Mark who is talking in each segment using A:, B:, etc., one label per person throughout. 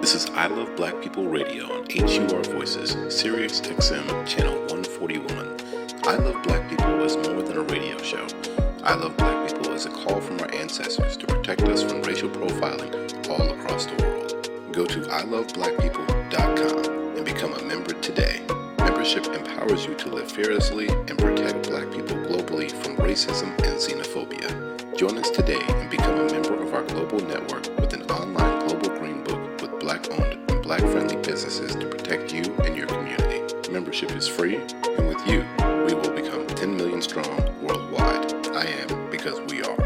A: This is I Love Black People Radio on HUR Voices, Sirius XM, Channel 141. I Love Black People is more than a radio show. I Love Black People is a call from our ancestors to protect us from racial profiling all across the world. Go to iloveblackpeople.com and become a member today. Membership empowers you to live fearlessly and protect Black people globally from racism and xenophobia. Join us today and become a member of our global network with an online global green book with Black-owned and Black-friendly businesses to protect you and your community. Membership is free, and with you, we will become 10 million strong worldwide. I am because we are.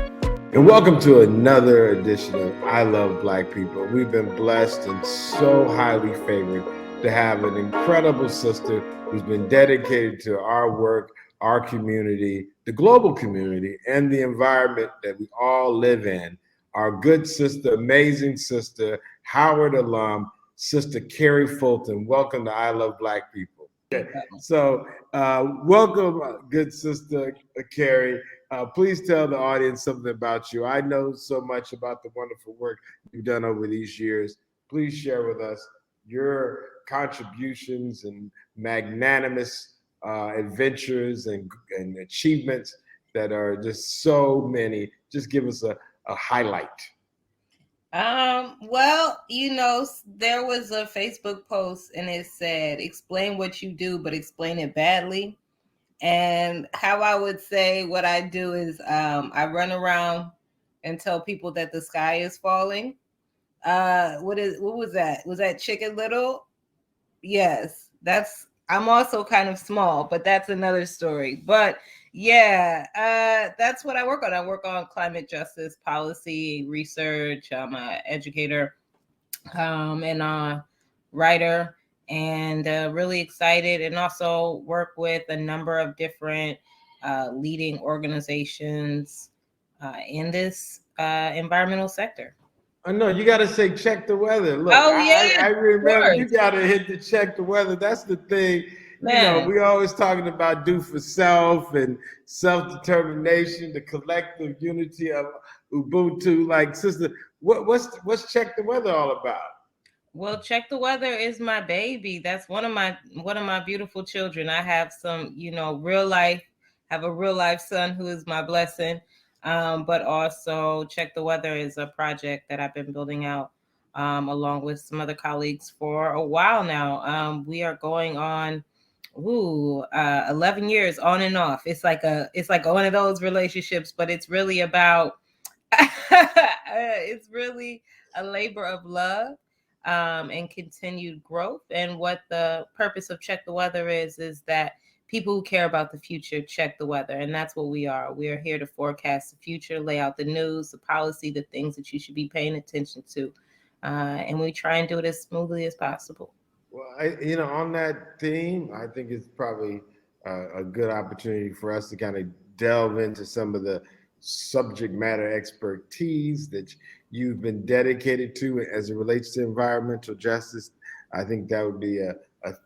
B: And welcome to another edition of I Love Black People. We've been blessed and so highly favored to have an incredible sister who's been dedicated to our work, our community, the global community, and the environment that we all live in. Our good sister, amazing sister, Howard alum, Sister Carrie Fulton. Welcome to I Love Black People. Okay. So welcome, good sister Carrie. Please tell the audience something about you. I know so much about the wonderful work you've done over these years. Please share with us your contributions and magnanimous adventures and achievements that are just so many. Just give us a highlight.
C: Well, there was a Facebook post and it said, explain what you do, but explain it badly. And how I would say what I do is I run around and tell people that the sky is falling. What was that? Was that Chicken Little? Yes, I'm also kind of small, but that's another story. But yeah, that's what I work on. I work on climate justice policy research. I'm an educator and a writer, and really excited, and also work with a number of different leading organizations in this environmental sector.
B: I know you got to say check the weather. Look, I remember you got to hit the check the weather. That's the thing. Man. We always talking about do for self and self-determination, the collective unity of Ubuntu. Like, sister, what's check the weather all about?
C: Well, check the weather is my baby. That's one of my beautiful children. I have some, real life. Have a real life son who is my blessing. But also Check the Weather is a project that I've been building out along with some other colleagues for a while now. We are going on 11 years on and off. It's like one of those relationships, but it's really about it's really a labor of love and continued growth. And what the purpose of Check the Weather is that people who care about the future check the weather. And that's what we are. We are here to forecast the future, lay out the news, the policy, the things that you should be paying attention to. And we try and do it as smoothly as possible.
B: Well, on that theme, I think it's probably a good opportunity for us to kind of delve into some of the subject matter expertise that you've been dedicated to as it relates to environmental justice. I think that would be a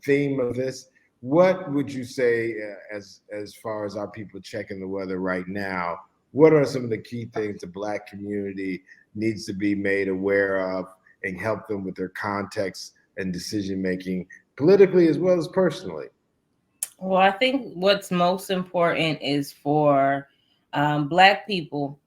B: theme of this. What would you say as far as our people checking the weather right now? What are some of the key things the Black community needs to be made aware of and help them with their context and decision-making politically as well as personally?
C: Well, I think what's most important is for Black people,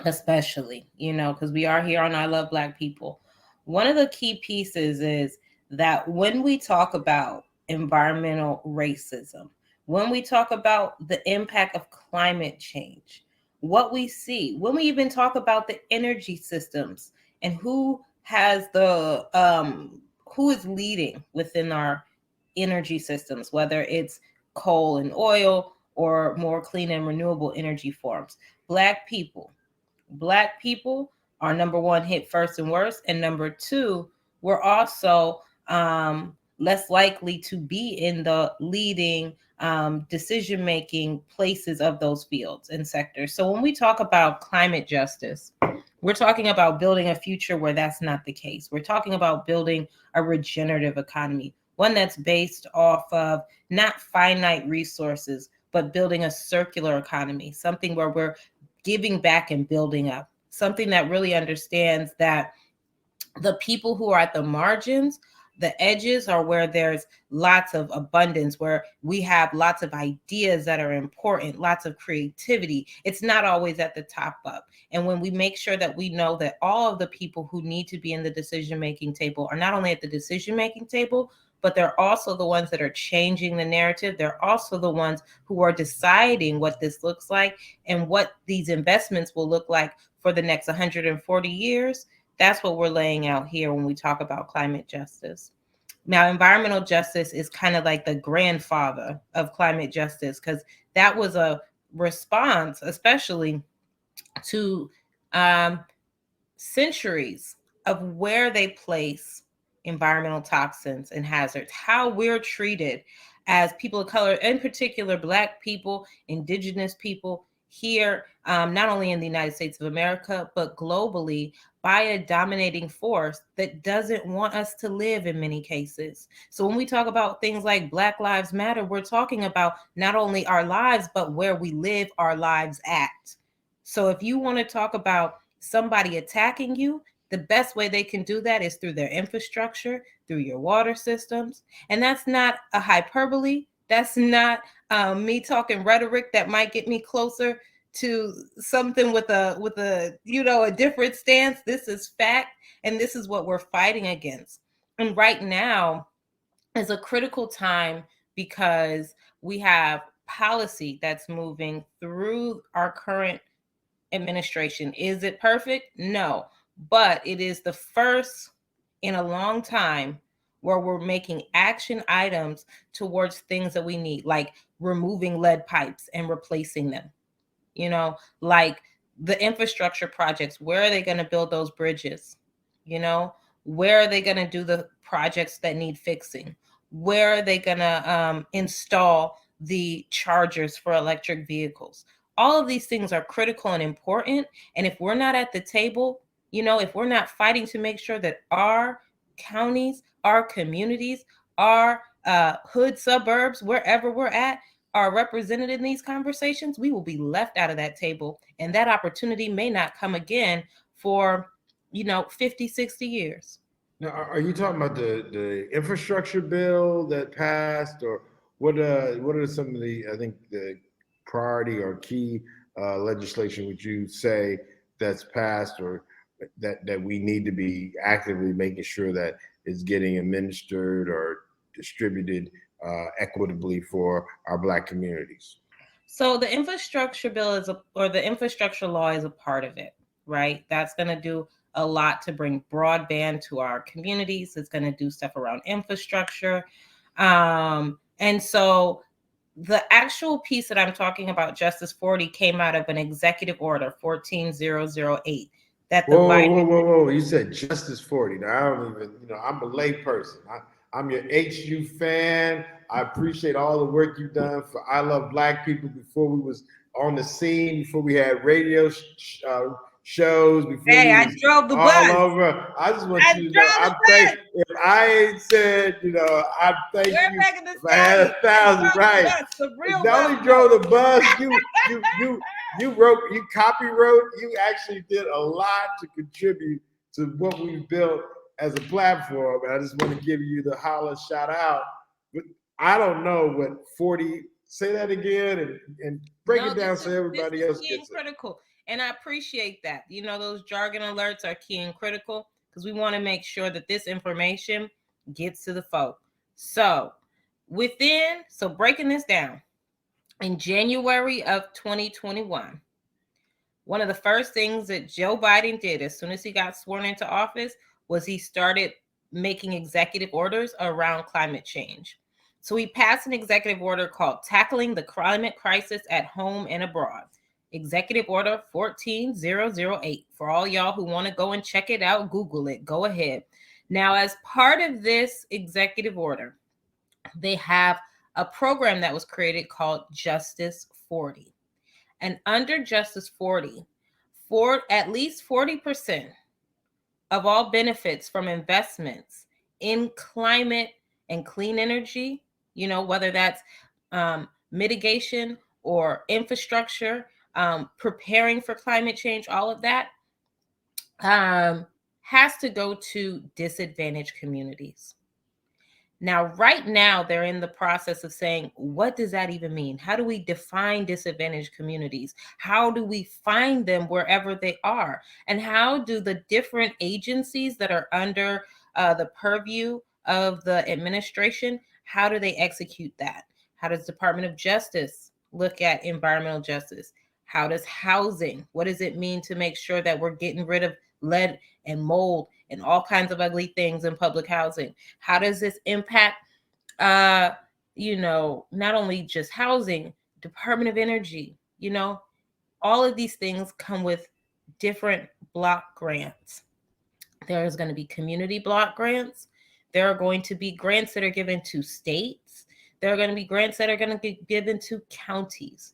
C: especially, because we are here on I Love Black People. One of the key pieces is that when we talk about environmental racism, when we talk about the impact of climate change, what we see, when we even talk about the energy systems and who is leading within our energy systems, whether it's coal and oil or more clean and renewable energy forms. Black people are number one, hit first and worst. And number two, we're also less likely to be in the leading decision-making places of those fields and sectors. So when we talk about climate justice, we're talking about building a future where that's not the case. We're talking about building a regenerative economy, one that's based off of not finite resources, but building a circular economy, something where we're giving back and building up, something that really understands that The people who are at the margins, the edges, are where there's lots of abundance, where we have lots of ideas that are important, lots of creativity. It's not always at the top up. And when we make sure that we know that all of the people who need to be in the decision making table are not only at the decision making table, but they're also the ones that are changing the narrative. They're also the ones who are deciding what this looks like and what these investments will look like for the next 140 years. That's what we're laying out here when we talk about climate justice. Now, environmental justice is kind of like the grandfather of climate justice, because that was a response, especially to um, centuries of where they place environmental toxins and hazards, how we're treated as people of color, in particular Black people, Indigenous people here, not only in the United States of America, but globally, by a dominating force that doesn't want us to live in many cases. So when we talk about things like Black Lives Matter, we're talking about not only our lives, but where we live our lives at. So if you want to talk about somebody attacking you, the best way they can do that is through their infrastructure, through your water systems. And that's not a hyperbole. That's not me talking rhetoric that might get me closer to something with a different stance. This is fact, and this is what we're fighting against. And right now is a critical time because we have policy that's moving through our current administration. Is it perfect? No. But it is the first in a long time where we're making action items towards things that we need, like removing lead pipes and replacing them. Like the infrastructure projects, where are they going to build those bridges? Where are they going to do the projects that need fixing? Where are they going to install the chargers for electric vehicles? All of these things are critical and important. And if we're not at the table, if we're not fighting to make sure that our counties, our communities, our hood suburbs, wherever we're at, are represented in these conversations, we will be left out of that table. And that opportunity may not come again for, 50, 60 years.
B: Now, are you talking about the infrastructure bill that passed, or what are some of the, I think, the priority or key legislation would you say that's passed, or that we need to be actively making sure that is getting administered or distributed equitably for our Black communities?
C: So the infrastructure bill or the infrastructure law is a part of it, right? That's going to do a lot to bring broadband to our communities. It's going to do stuff around infrastructure. And so the actual piece that I'm talking about, Justice 40, came out of an executive order, 14008, that the
B: Whoa. You said Justice 40. Now, I don't even, I'm a lay person. I'm your HU fan. I appreciate all the work you've done for I Love Black People before we was on the scene, before we had radio shows, before
C: Hey,
B: we
C: I
B: was
C: drove the
B: all
C: bus.
B: over. I just want
C: I
B: you to know,
C: drove
B: I'm
C: the
B: thank.
C: bus.
B: If I ain't said, I thank
C: We're
B: you.
C: back in the
B: If I had
C: Stallion.
B: 1,000, right?
C: Bus, the real
B: Not
C: bus.
B: only drove the bus, you wrote, you copy wrote, you actually did a lot to contribute to what we built as a platform. And I just want to give you the holla shout out. But I don't know what 40, say that again and break it down so everybody else
C: key and
B: gets it.
C: critical. And I appreciate that. Those jargon alerts are key and critical because we want to make sure that this information gets to the folk. So breaking this down, in January of 2021, one of the first things that Joe Biden did as soon as he got sworn into office was he started making executive orders around climate change. So he passed an executive order called Tackling the Climate Crisis at Home and Abroad. Executive Order 14008. For all y'all who want to go and check it out, Google it, go ahead. Now, as part of this executive order, they have a program that was created called Justice 40. And under Justice 40, for at least 40% of all benefits from investments in climate and clean energy, whether that's mitigation or infrastructure, preparing for climate change, all of that, has to go to disadvantaged communities. Now, right now, they're in the process of saying, what does that even mean? How do we define disadvantaged communities? How do we find them wherever they are? And how do the different agencies that are under the purview of the administration, how do they execute that? How does Department of Justice look at environmental justice? How does housing? What does it mean to make sure that we're getting rid of lead and mold and all kinds of ugly things in public housing? How does this impact, not only just housing, Department of Energy? All of these things come with different block grants. There's going to be community block grants. There are going to be grants that are given to states. There are going to be grants that are going to be given to counties.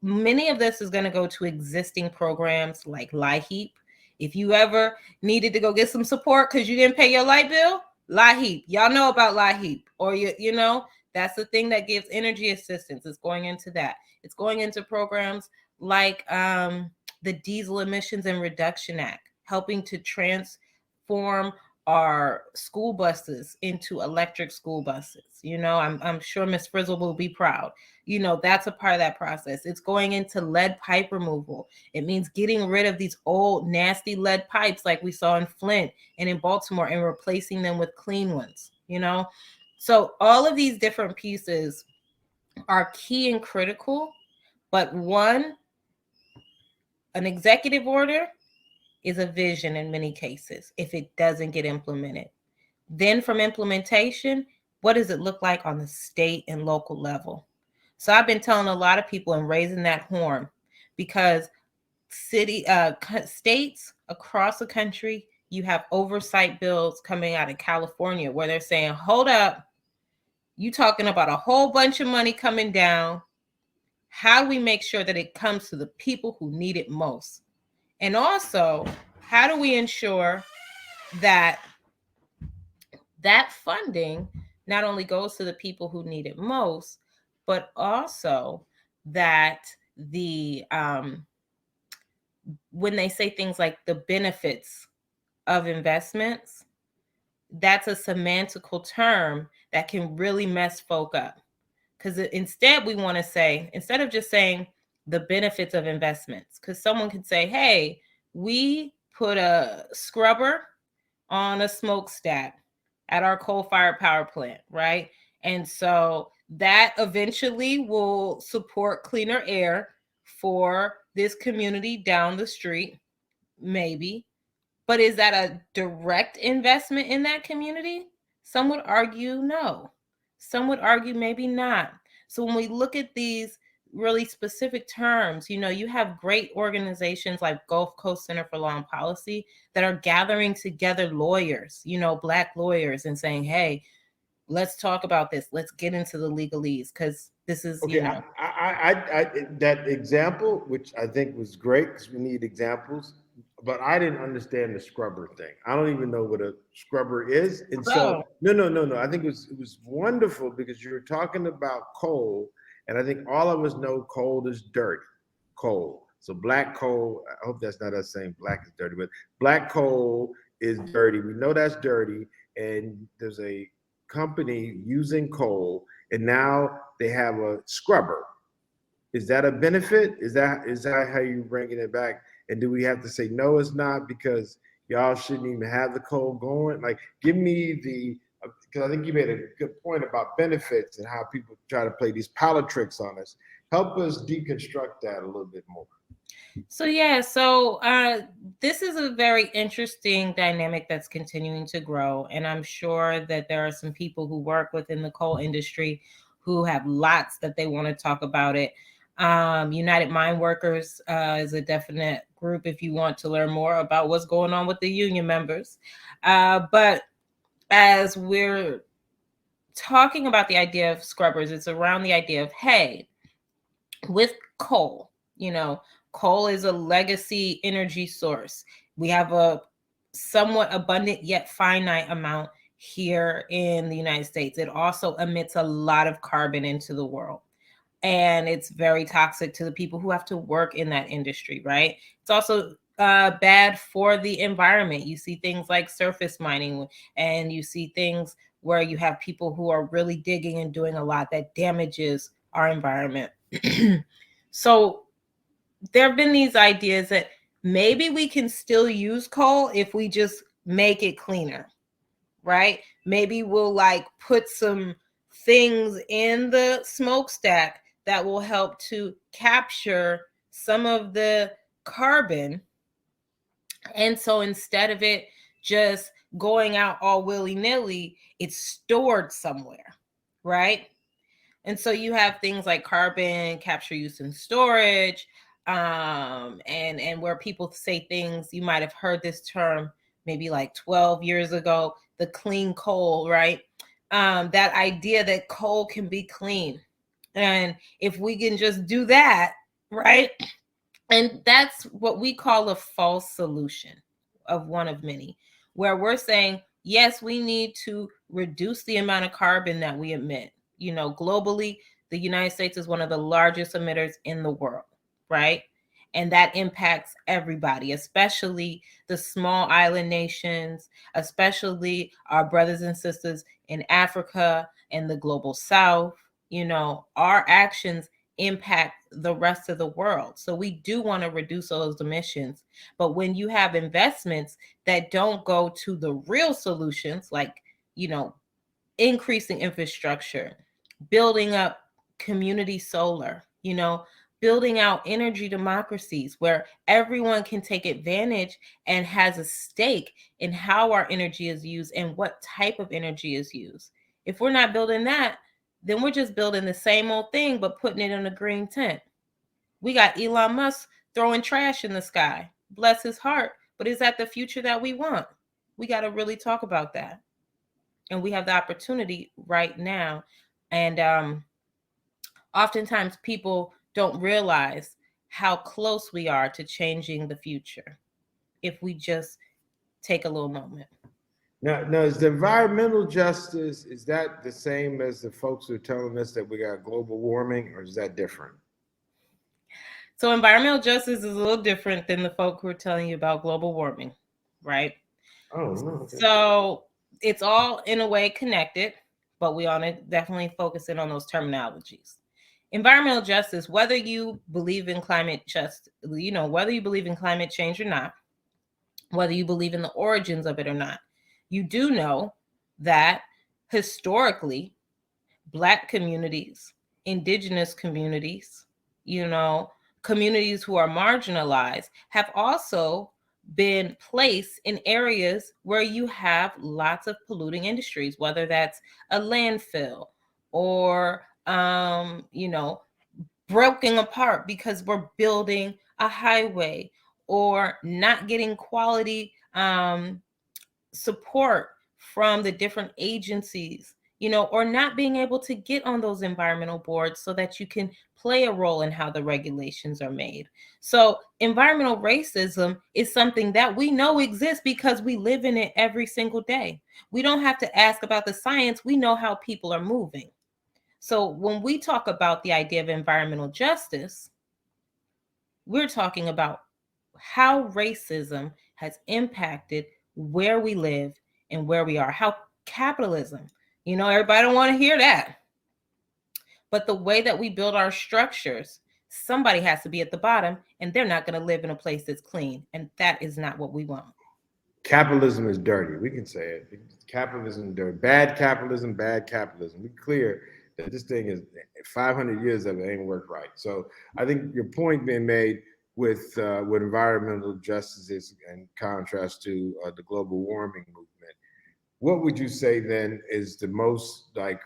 C: Many of this is going to go to existing programs like LIHEAP. If you ever needed to go get some support because you didn't pay your light bill, LIHEAP. Y'all know about LIHEAP. Or, that's the thing that gives energy assistance. It's going into that. It's going into programs like the Diesel Emissions and Reduction Act, helping to transform our school buses into electric school buses. I'm sure Miss Frizzle will be proud. That's a part of that process. It's going into lead pipe removal. It means getting rid of these old nasty lead pipes like we saw in Flint and in Baltimore and replacing them with clean ones. So all of these different pieces are key and critical, but an executive order is a vision in many cases if it doesn't get implemented. Then from implementation, what does it look like on the state and local level? So I've been telling a lot of people and raising that horn because states across the country, you have oversight bills coming out of California where they're saying, hold up, you talking about a whole bunch of money coming down. How do we make sure that it comes to the people who need it most? And also, how do we ensure that funding not only goes to the people who need it most, but also that when they say things like the benefits of investments, that's a semantical term that can really mess folk up. Because instead we want to say, instead of just saying the benefits of investments, because someone could say, hey, we put a scrubber on a smokestack at our coal-fired power plant, right? And so that eventually will support cleaner air for this community down the street, maybe. But is that a direct investment in that community? Some would argue no. Some would argue maybe not. So when we look at these really specific terms, you have great organizations like Gulf Coast Center for Law and Policy that are gathering together lawyers, Black lawyers, and saying, hey, let's talk about this. Let's get into the legalese because this is,
B: Okay, I that example, which I think was great because we need examples, but I didn't understand the scrubber thing. I don't even know what a scrubber is, and so no. I think it was wonderful because you were talking about coal, and I think all of us know coal is dirty. Coal. So black coal. I hope that's not us saying black is dirty, but black coal is dirty. We know that's dirty, and there's a company using coal, and now they have a scrubber. Is that a benefit? Is that how you bringing it back? And do we have to say no? It's not because y'all shouldn't even have the coal going. Like, give me the because I think you made a good point about benefits and how people try to play these power tricks on us. Help us deconstruct that a little bit more.
C: So this is a very interesting dynamic that's continuing to grow, and I'm sure that there are some people who work within the coal industry who have lots that they want to talk about it. United Mine Workers is a definite group if you want to learn more about what's going on with the union members. But as we're talking about the idea of scrubbers, it's around the idea of, hey, with coal, coal is a legacy energy source. We have a somewhat abundant yet finite amount here in the United States. It also emits a lot of carbon into the world. And it's very toxic to the people who have to work in that industry, right? It's also bad for the environment. You see things like surface mining, and you see things where you have people who are really digging and doing a lot that damages our environment. So there have been these ideas that maybe we can still use coal if we just make it cleaner, right? Maybe we'll like put some things in the smokestack that will help to capture some of the carbon. And so instead of it just going out all willy-nilly, it's stored somewhere, right? And so you have things like carbon capture, use, and storage, and where people say things, you might have heard this term maybe like 12 years ago, the clean coal, right? That idea that coal can be clean. And if we can just do that, right? And that's what we call a false solution of one of many, where we're saying, yes, we need to reduce the amount of carbon that we emit. You know, globally, the United States is one of the largest emitters in the world, right? And that impacts everybody, especially the small island nations, especially our brothers and sisters in Africa and the global south. You know, our actions impact the rest of the world. So we do want to reduce those emissions. But when you have investments that don't go to the real solutions, like, you know, increasing infrastructure, building up community solar, you know, building out energy democracies where everyone can take advantage and has a stake in how our energy is used and what type of energy is used. If we're not building that, then we're just building the same old thing but putting it in a green tent. We got Elon Musk throwing trash in the sky. Bless his heart. But is that the future that we want? We got to really talk about that. And we have the opportunity right now. And oftentimes people don't realize how close we are to changing the future if we just take a little moment.
B: Now, is the environmental justice, is that the same as the folks who are telling us that we got global warming, or is that different?
C: So environmental justice is a little different than the folk who are telling you about global warming, right?
B: Oh, no. Okay.
C: So it's all in a way connected, but we want to definitely focus in on those terminologies. Environmental justice, whether you believe in climate just, you know, whether you believe in climate change or not, whether you believe in the origins of it or not, you do know that historically, Black communities, indigenous communities, you know, communities who are marginalized have also been placed in areas where you have lots of polluting industries, whether that's a landfill or, you know, broken apart because we're building a highway or not getting quality support from the different agencies, you know, or not being able to get on those environmental boards so that you can play a role in how the regulations are made. So environmental racism is something that we know exists because we live in it every single day. We don't have to ask about the science, we know how people are moving. So when we talk about the idea of environmental justice, we're talking about how racism has impacted where we live and where we are, how capitalism, you know, everybody don't want to hear that. But the way that we build our structures, somebody has to be at the bottom and they're not going to live in a place that's clean. And that is not what we want.
B: Capitalism is dirty. We can say it. Capitalism is dirty. Bad capitalism, bad capitalism. We're clear that this thing is 500 years of it ain't worked right. So I think your point being made with environmental justice is in contrast to the global warming movement. What would you say then is the most like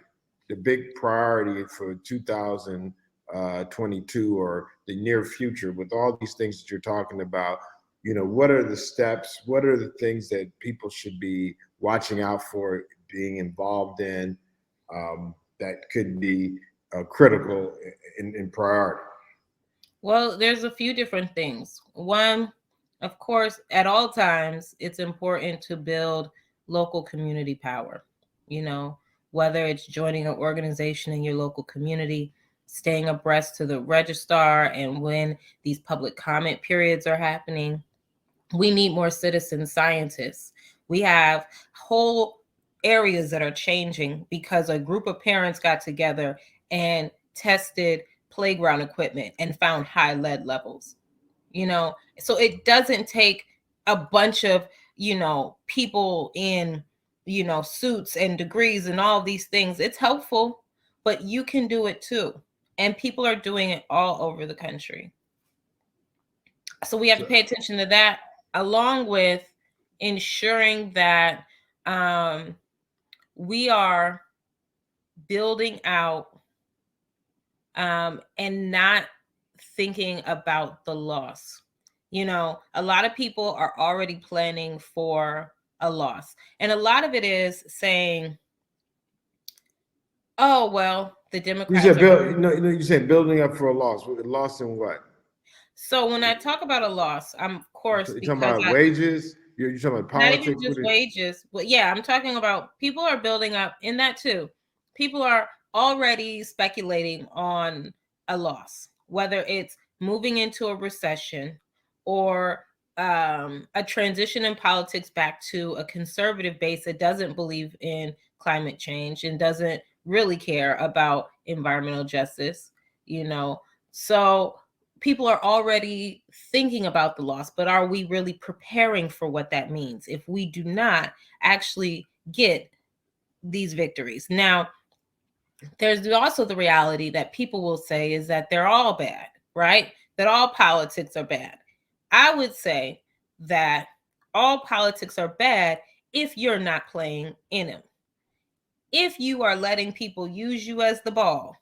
B: the big priority for 2022 or the near future with all these things that you're talking about? You know, what are the steps? What are the things that people should be watching out for, being involved in, that could be critical in priority?
C: Well, there's a few different things. One, of course, at all times, it's important to build local community power. You know, whether it's joining an organization in your local community, staying abreast to the registrar and when these public comment periods are happening, We need more citizen scientists. We have whole areas that are changing because a group of parents got together and tested playground equipment and found high lead levels. So it doesn't take a bunch of people in suits and degrees and all these things. It's helpful, but you can do it too, and people are doing it all over the country. So we have to pay attention to that, along with ensuring that we are building out and not thinking about the loss. A lot of people are already planning for a loss. And a lot of it is saying, oh, well, the Democrats
B: you said building up for a loss. Loss in what?
C: So when I talk about a loss, I'm, of course,
B: You're talking
C: because
B: about wages? You're talking about
C: not even
B: politics?
C: just wages, but yeah, I'm talking about people are building up in that too. People are already speculating on a loss, whether it's moving into a recession or a transition in politics back to a conservative base that doesn't believe in climate change and doesn't really care about environmental justice. So people are already thinking about the loss, but are we really preparing for what that means if we do not actually get these victories? Now, there's also the reality that people will say is that they're all bad, right? That all politics are bad. I would say that all politics are bad if you're not playing in them. If you are letting people use you as the ball,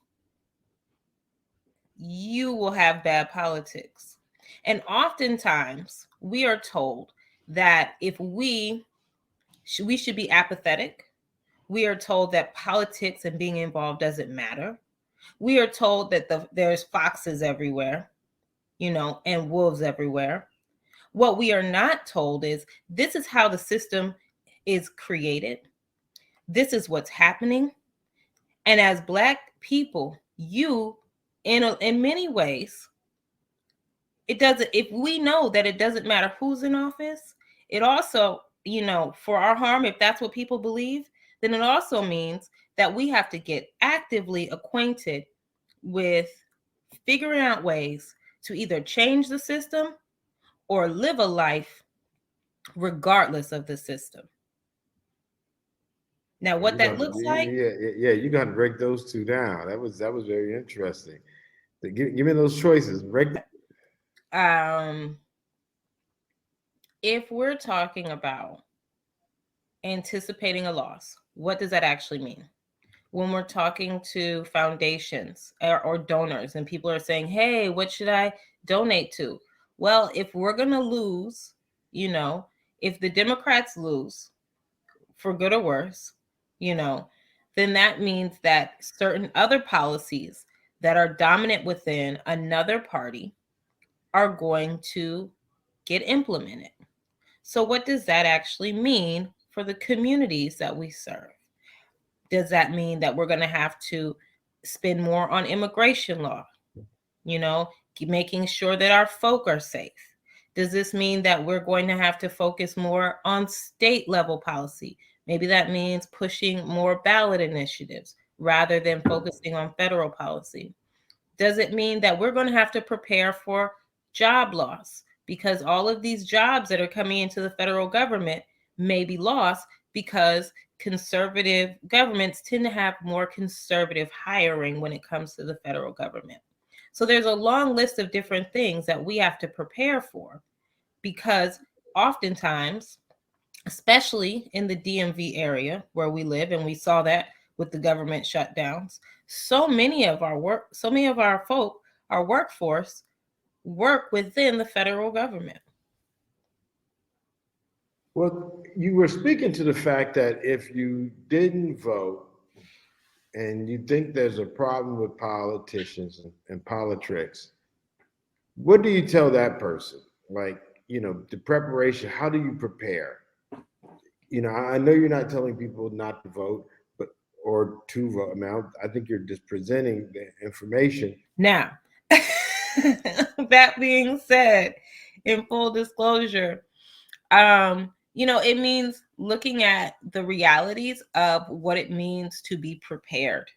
C: you will have bad politics. And oftentimes we are told that if we should be apathetic. We are told that politics and being involved doesn't matter. We are told that there's foxes everywhere, and wolves everywhere. What we are not told is this is how the system is created. This is what's happening. And as Black people, you, in many ways, it doesn't, if we know that it doesn't matter who's in office, it also, for our harm, if that's what people believe, then it also means that we have to get actively acquainted with figuring out ways to either change the system or live a life regardless of the system. Now, what that looks like,
B: you got to break those two down. That was very interesting. Give me those choices.
C: if we're talking about anticipating a loss, what does that actually mean? When we're talking to foundations or donors and people are saying, hey, what should I donate to? Well, if we're going to lose, if the Democrats lose, for good or worse, then that means that certain other policies that are dominant within another party are going to get implemented. So what does that actually mean for the communities that we serve? Does that mean that we're going to have to spend more on immigration law? Making sure that our folk are safe. Does this mean that we're going to have to focus more on state level policy? Maybe that means pushing more ballot initiatives rather than focusing on federal policy. Does it mean that we're going to have to prepare for job loss? Because all of these jobs that are coming into the federal government may be lost because conservative governments tend to have more conservative hiring when it comes to the federal government. So there's a long list of different things that we have to prepare for, because oftentimes, especially in the DMV area where we live, and we saw that with the government shutdowns, so many of our folk, our workforce, work within the federal government.
B: Well, you were speaking to the fact that if you didn't vote and you think there's a problem with politicians and politics, what do you tell that person? Like, the preparation, how do you prepare? I know you're not telling people not to vote, or to vote. I mean, I think you're just presenting the information.
C: Now, that being said, in full disclosure, It means looking at the realities of what it means to be prepared.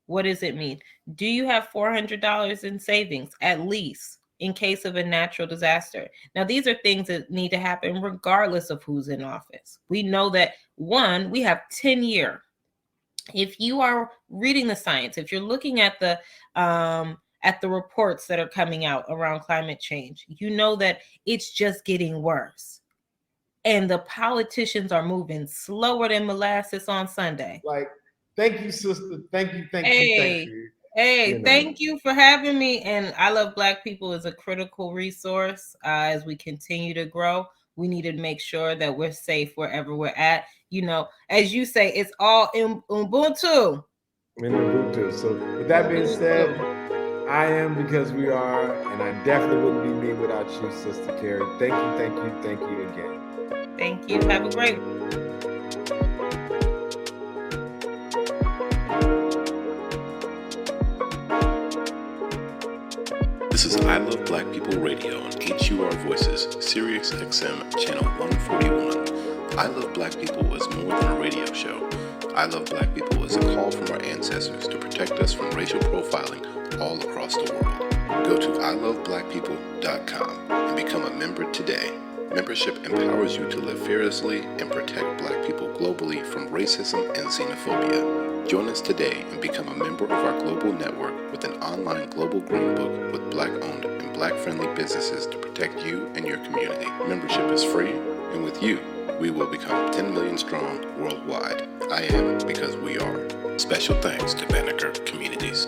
C: What does it mean? Do you have $400 in savings at least in case of a natural disaster? Now, these are things that need to happen regardless of who's in office. We know that, one, we have 10-year. If you are reading the science, if you're looking at the reports that are coming out around climate change, you know that it's just getting worse. And the politicians are moving slower than molasses on Sunday.
B: Like, thank you, sister. Thank you, thank you, thank you.
C: Thank you for having me. And I Love Black People is a critical resource as we continue to grow. We need to make sure that we're safe wherever we're at. As you say, it's all in Ubuntu.
B: In Ubuntu. So with that being said, I am because we are, and I definitely wouldn't be me without you, Sister Carrie. Thank you, thank you, thank you again.
C: Thank you. Have a great
A: This is I Love Black People Radio on HUR Voices, Sirius XM, Channel 141. I Love Black People is more than a radio show. I Love Black People is a call from our ancestors to protect us from racial profiling all across the world. Go to iloveblackpeople.com and become a member today. Membership empowers you to live fearlessly and protect Black people globally from racism and xenophobia. Join us today and become a member of our global network with an online global green book with Black-owned and Black-friendly businesses to protect you and your community. Membership is free, and with you, we will become 10 million strong worldwide. I am because we are. Special thanks to Banneker Communities.